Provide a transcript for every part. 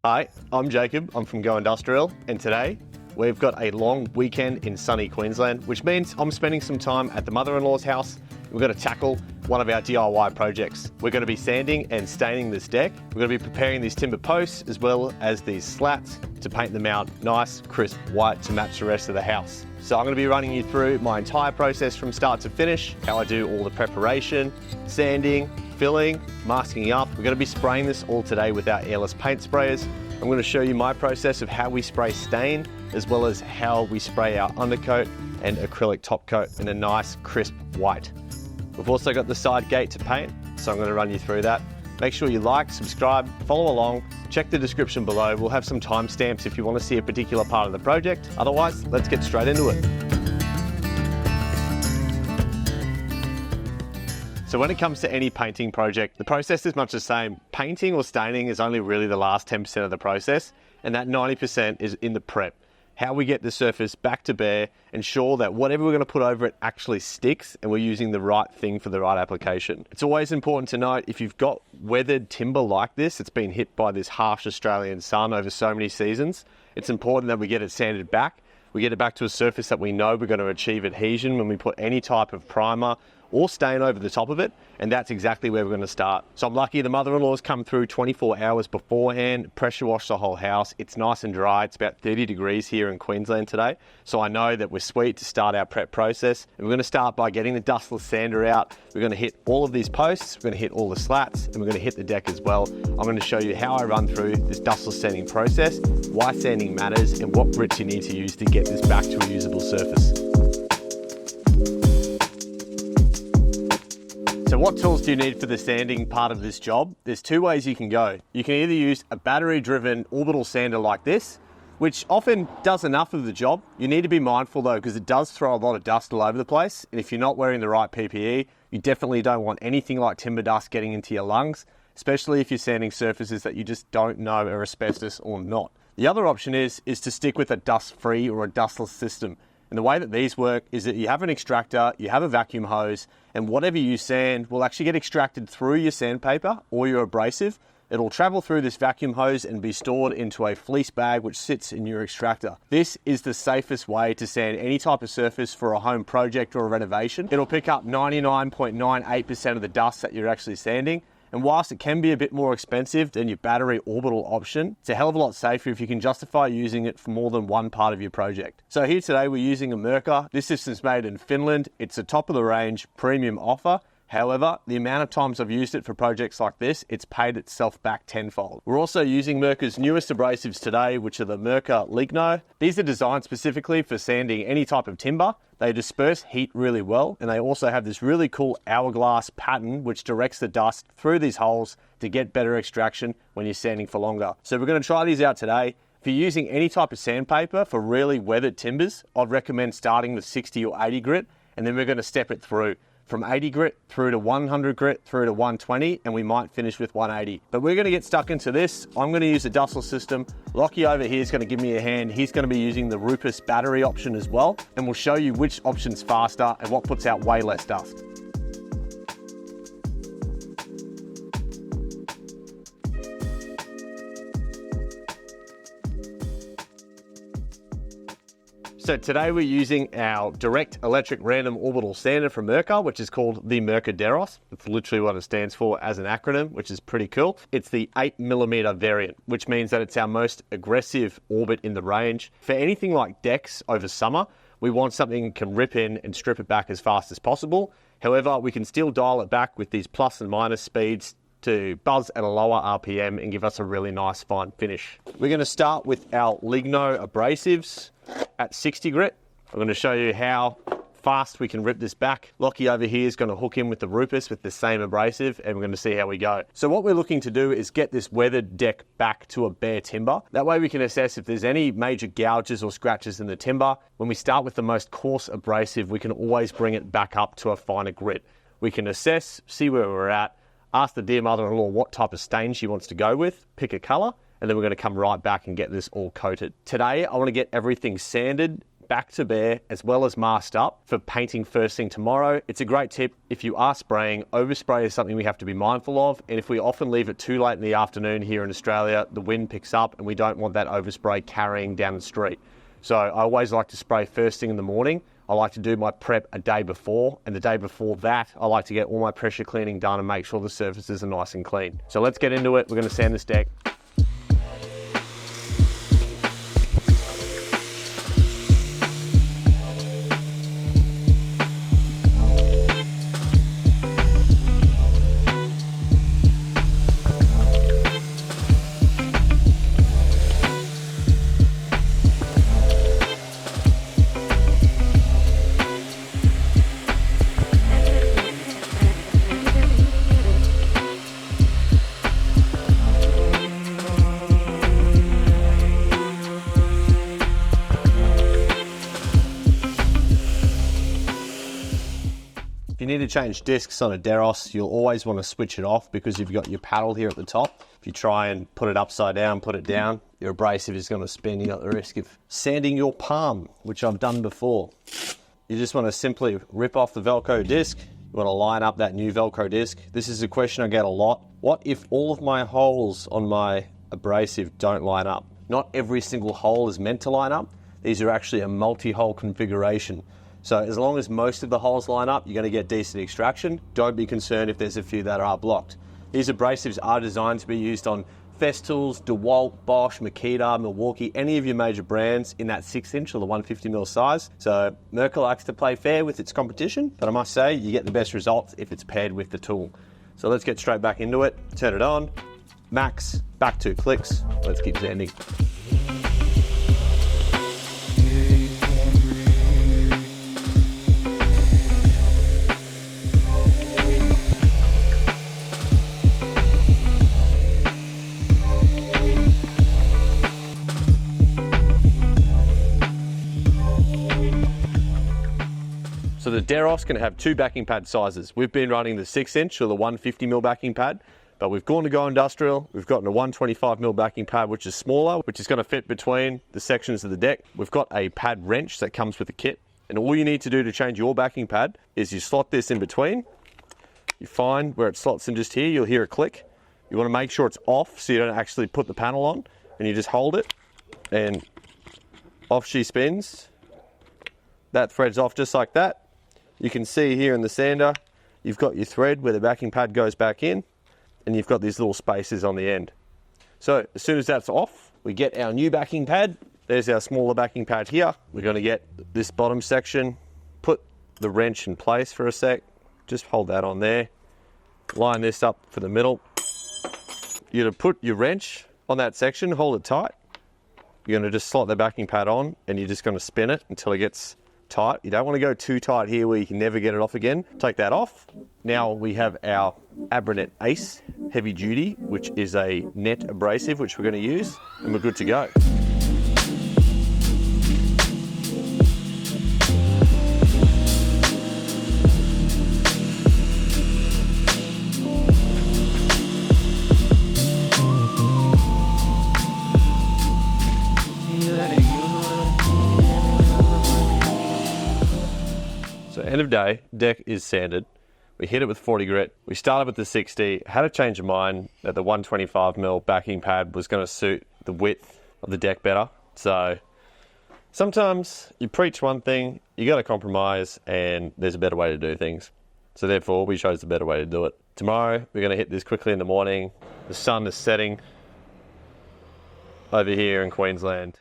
Hi, I'm Jacob, I'm from Go Industrial, and today we've got a long weekend in sunny Queensland, which means I'm spending some time at the mother-in-law's house. We're going to tackle one of our DIY projects. We're going to be sanding and staining this deck. We're going to be preparing these timber posts as well as these slats to paint them out nice, crisp white to match the rest of the house. So I'm going to be running you through my entire process from start to finish, how I do all the preparation, sanding, filling, masking up. We're going to be spraying this all today with our airless paint sprayers. I'm going to show you my process of how we spray stain, as well as how we spray our undercoat and acrylic top coat in a nice crisp white. We've also got the side gate to paint, so I'm going to run you through that. Make sure you like, subscribe, follow along, check the description below. We'll have some timestamps if you want to see a particular part of the project. Otherwise, let's get straight into it. So when it comes to any painting project, the process is much the same. Painting or staining is only really the last 10% of the process, and that 90% is in the prep. How we get the surface back to bare, ensure that whatever we're going to put over it actually sticks and we're using the right thing for the right application. It's always important to note, if you've got weathered timber like this, it's been hit by this harsh Australian sun over so many seasons, it's important that we get it sanded back. We get it back to a surface that we know we're going to achieve adhesion when we put any type of primer or stain over the top of it, and that's exactly where we're going to start. So I'm lucky the mother-in-law's come through 24 hours beforehand, pressure washed the whole house. It's nice and dry. It's about 30 degrees here in Queensland today, so I know that we're sweet to start our prep process. And we're going to start by getting the Dustless sander out. We're going to hit all of these posts, we're going to hit all the slats, and we're going to hit the deck as well. I'm going to show you how I run through this Dustless sanding process, why sanding matters, and what grits you need to use to get this back to a usable surface. So what tools do you need for the sanding part of this job? There's two ways you can go. You can either use a battery-driven orbital sander like this, which often does enough of the job. You need to be mindful though, because it does throw a lot of dust all over the place. And if you're not wearing the right PPE, you definitely don't want anything like timber dust getting into your lungs, especially if you're sanding surfaces that you just don't know are asbestos or not. The other option is to stick with a dust-free or a dustless system. And the way that these work is that you have an extractor, you have a vacuum hose, and whatever you sand will actually get extracted through your sandpaper or your abrasive. It'll travel through this vacuum hose and be stored into a fleece bag which sits in your extractor. This is the safest way to sand any type of surface for a home project or a renovation. It'll pick up 99.98% of the dust that you're actually sanding. And whilst it can be a bit more expensive than your battery orbital option, it's a hell of a lot safer if you can justify using it for more than one part of your project. So here today we're using a Mirka. This system's made in Finland. It's a top of the range premium offer. However, the amount of times I've used it for projects like this, it's paid itself back tenfold. We're also using Mirka's newest abrasives today, which are the Mirka Ligno. These are designed specifically for sanding any type of timber. They disperse heat really well, and they also have this really cool hourglass pattern which directs the dust through these holes to get better extraction when you're sanding for longer. So we're going to try these out today. If you're using any type of sandpaper for really weathered timbers, I'd recommend starting with 60 or 80 grit, and then we're going to step it through from 80 grit through to 100 grit through to 120, and we might finish with 180. But we're going to get stuck into this. I'm going to use a Dustless system. Lockie over here is going to give me a hand. He's going to be using the Rupus battery option as well, and we'll show you which option's faster and what puts out way less dust. So today we're using our direct electric random orbital sander from Mirka, which is called the Mirka DEROS. It's literally what it stands for as an acronym, which is pretty cool. It's the 8mm variant, which means that it's our most aggressive orbit in the range. For anything like decks over summer, we want something that can rip in and strip it back as fast as possible. However, we can still dial it back with these plus and minus speeds to buzz at a lower RPM and give us a really nice fine finish. We're going to start with our Ligno abrasives at 60 grit. I'm going to show you how fast we can rip this back. Lockie over here is going to hook in with the Rupus with the same abrasive, and we're going to see how we go. So what we're looking to do is get this weathered deck back to a bare timber. That way we can assess if there's any major gouges or scratches in the timber. When we start with the most coarse abrasive, we can always bring it back up to a finer grit. We can assess, see where we're at, ask the dear mother-in-law what type of stain she wants to go with, pick a colour, and then we're going to come right back and get this all coated. Today, I want to get everything sanded, back to bare as well as masked up for painting first thing tomorrow. It's a great tip. If you are spraying, overspray is something we have to be mindful of. And if we often leave it too late in the afternoon here in Australia, the wind picks up and we don't want that overspray carrying down the street. So I always like to spray first thing in the morning. I like to do my prep a day before, and the day before that, I like to get all my pressure cleaning done and make sure the surfaces are nice and clean. So let's get into it. We're going to sand this deck. If you need to change discs on a DEROS, you'll always want to switch it off because you've got your paddle here at the top. If you try and put it upside down, put it down, your abrasive is going to spin. You got the risk of sanding your palm, which I've done before. You just want to simply rip off the Velcro disc. You want to line up that new Velcro disc. This is a question I get a lot. What if all of my holes on my abrasive don't line up? Not every single hole is meant to line up. These are actually a multi-hole configuration. So as long as most of the holes line up, you're going to get decent extraction. Don't be concerned if there's a few that are blocked. These abrasives are designed to be used on Festool's, DeWalt, Bosch, Makita, Milwaukee, any of your major brands in that 6-inch or the 150mm size. So Mirka likes to play fair with its competition, but I must say you get the best results if it's paired with the tool. So let's get straight back into it. Turn it on, max, back 2 clicks. Let's keep sanding. So the DEROS can have 2 backing pad sizes. We've been running the 6-inch or the 150mm backing pad, but we've gone to go industrial. We've gotten a 125mm backing pad, which is smaller, which is going to fit between the sections of the deck. We've got a pad wrench that comes with the kit. And all you need to do to change your backing pad is you slot this in between. You find where it slots in just here, you'll hear a click. You want to make sure it's off so you don't actually put the panel on. And you just hold it and off she spins. That threads off just like that. You can see here in the sander, you've got your thread where the backing pad goes back in, and you've got these little spaces on the end. So as soon as that's off, we get our new backing pad. There's our smaller backing pad here. We're going to get this bottom section, put the wrench in place for a sec. Just hold that on there. Line this up for the middle. You're going to put your wrench on that section, hold it tight. You're going to just slot the backing pad on, and you're just going to spin it until it gets tight. You don't want to go too tight here where you can never get it off again. Take that off. Now we have our Abrasive Ace heavy duty, which is a net abrasive, which we're going to use, and we're good to go. So end of day, deck is sanded. We hit it with 40 grit. We started with the 60, had a change of mind that the 125mm backing pad was going to suit the width of the deck better. So sometimes you preach one thing, you got to compromise, and there's a better way to do things. So therefore, we chose the better way to do it. Tomorrow, we're going to hit this quickly in the morning. The sun is setting over here in Queensland.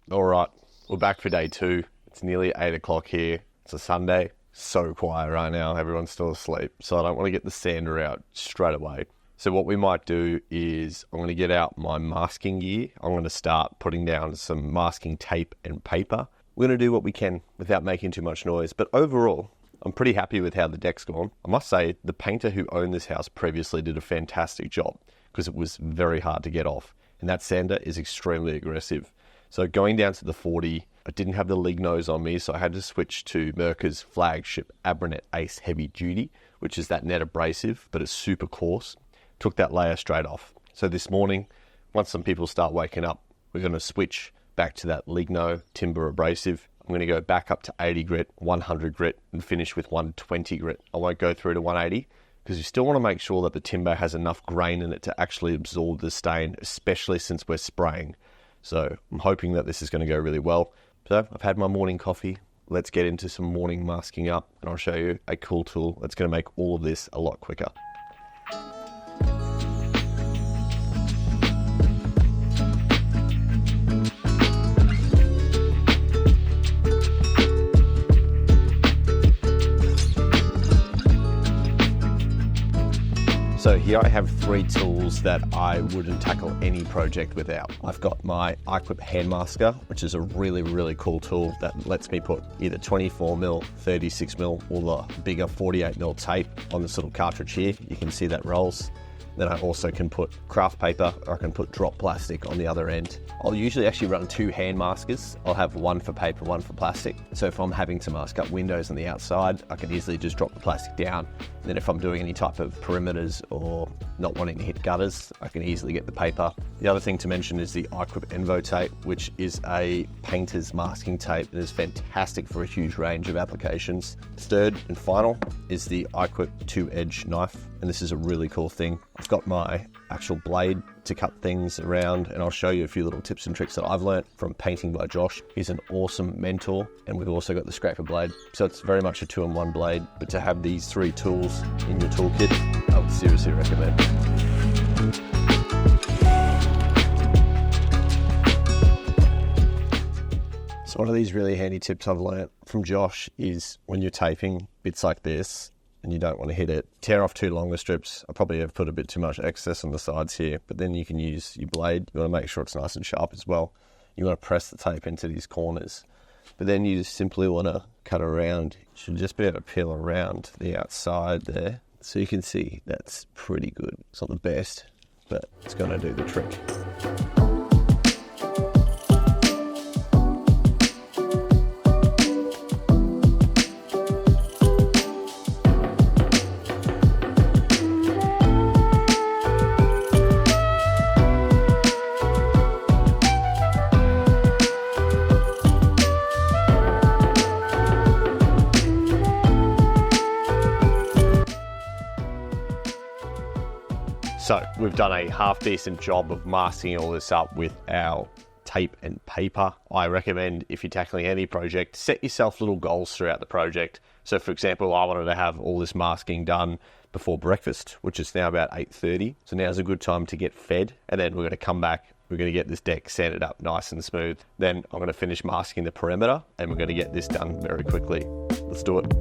All right, we're back for day 2. It's nearly 8 o'clock here. It's a Sunday. So quiet right now. Everyone's still asleep. So I don't want to get the sander out straight away. So what we might do is I'm going to get out my masking gear. I'm going to start putting down some masking tape and paper. We're going to do what we can without making too much noise. But overall, I'm pretty happy with how the deck's gone. I must say, the painter who owned this house previously did a fantastic job because it was very hard to get off. And that sander is extremely aggressive. So going down to the 40, I didn't have the league nose on me, so I had to switch to Mirka's flagship Abrasive Ace Heavy Duty, which is that net abrasive, but it's super coarse. Took that layer straight off. So this morning, once some people start waking up, we're going to switch back to that Ligno timber abrasive. I'm going to go back up to 80 grit, 100 grit, and finish with 120 grit. I won't go through to 180 because you still want to make sure that the timber has enough grain in it to actually absorb the stain, especially since we're spraying. So I'm hoping that this is going to go really well. So I've had my morning coffee. Let's get into some morning masking up, and I'll show you a cool tool that's going to make all of this a lot quicker. So here I have 3 tools that I wouldn't tackle any project without. I've got my iQuip hand masker, which is a really, really cool tool that lets me put either 24mm, 36mm, or the bigger 48mm tape on this little cartridge here. You can see that rolls. Then I also can put craft paper, or I can put drop plastic on the other end. I'll usually actually run 2 hand maskers. I'll have one for paper, one for plastic. So if I'm having to mask up windows on the outside, I can easily just drop the plastic down. And then if I'm doing any type of perimeters or not wanting to hit gutters, I can easily get the paper. The other thing to mention is the iQuip Envo tape, which is a painter's masking tape and is fantastic for a huge range of applications. Third and final is the iQuip 2-edge knife. And this is a really cool thing. I've got my actual blade to cut things around, and I'll show you a few little tips and tricks that I've learnt from Painting by Josh. He's an awesome mentor, and we've also got the scraper blade. So it's very much a 2-in-1 blade, but to have these 3 tools in your toolkit, I would seriously recommend. So one of these really handy tips I've learnt from Josh is when you're taping bits like this, and you don't want to hit it, tear off 2 longer strips. I probably have put a bit too much excess on the sides here, but then you can use your blade. You want to make sure it's nice and sharp as well. You want to press the tape into these corners, but then you just simply want to cut around. You should just be able to peel around the outside there. So you can see that's pretty good. It's not the best, but it's going to do the trick. So we've done a half decent job of masking all this up with our tape and paper. I recommend if you're tackling any project, set yourself little goals throughout the project. So for example, I wanted to have all this masking done before breakfast, which is now about 8:30. So now's a good time to get fed, and then we're going to come back. We're going to get this deck sanded up nice and smooth. Then I'm going to finish masking the perimeter, and we're going to get this done very quickly. Let's do it.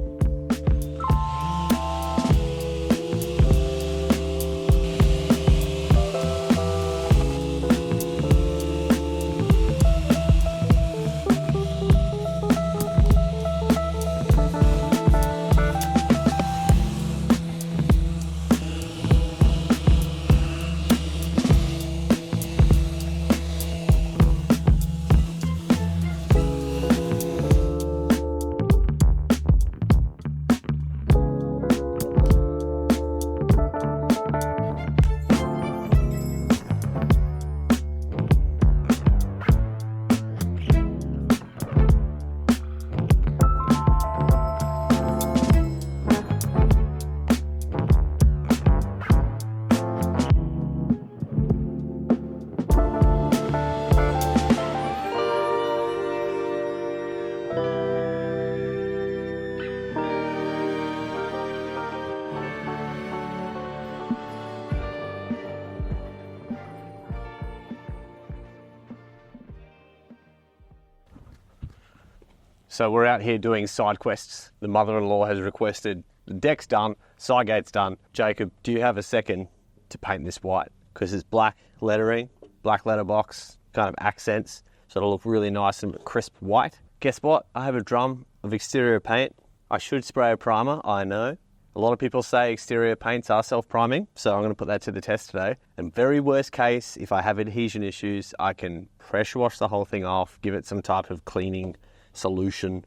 So we're out here doing side quests. The mother-in-law has requested the deck's done, side gate's done. Jacob, do you have a second to paint this white? Because it's black lettering, black letterbox, kind of accents, so it'll look really nice and crisp white. Guess what? I have a drum of exterior paint. I should spray a primer, I know. A lot of people say exterior paints are self-priming, so I'm going to put that to the test today. And very worst case, if I have adhesion issues, I can pressure wash the whole thing off, give it some type of cleaning solution,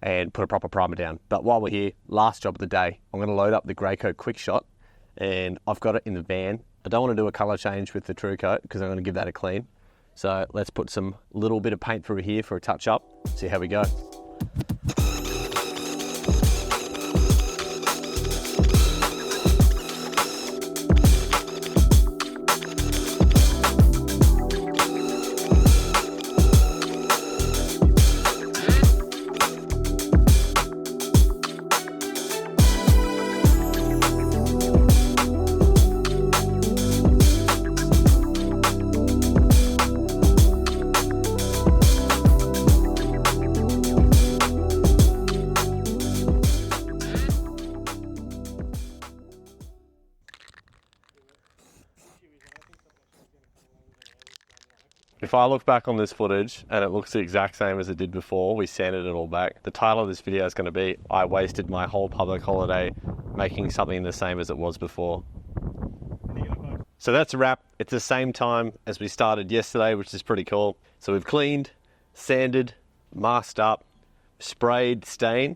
and put a proper primer down. But while we're here, last job of the day, I'm going to load up the Graco Quick Shot, and I've got it in the van. I don't want to do a colour change with the TrueCoat because I'm going to give that a clean. So let's put some little bit of paint through here for a touch up, see how we go. If I look back on this footage and it looks the exact same as it did before, we sanded it all back. The title of this video is going to be, I wasted my whole public holiday making something the same as it was before. So that's a wrap. It's the same time as we started yesterday, which is pretty cool. So we've cleaned, sanded, masked up, sprayed stain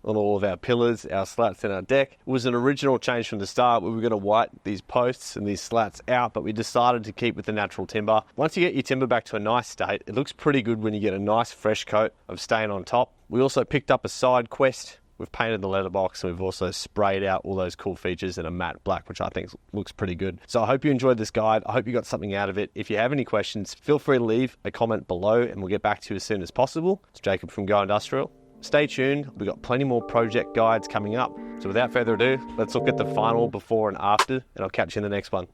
on all of our pillars, our slats and our deck. It was an original change from the start. We were going to white these posts and these slats out, but we decided to keep with the natural timber. Once you get your timber back to a nice state, it looks pretty good when you get a nice fresh coat of stain on top. We also picked up a side quest. We've painted the letterbox and we've also sprayed out all those cool features in a matte black, which I think looks pretty good. So I hope you enjoyed this guide. I hope you got something out of it. If you have any questions, feel free to leave a comment below and we'll get back to you as soon as possible. It's Jacob from Go Industrial. Stay tuned, we've got plenty more project guides coming up. So without further ado, let's look at the final before and after, and I'll catch you in the next one.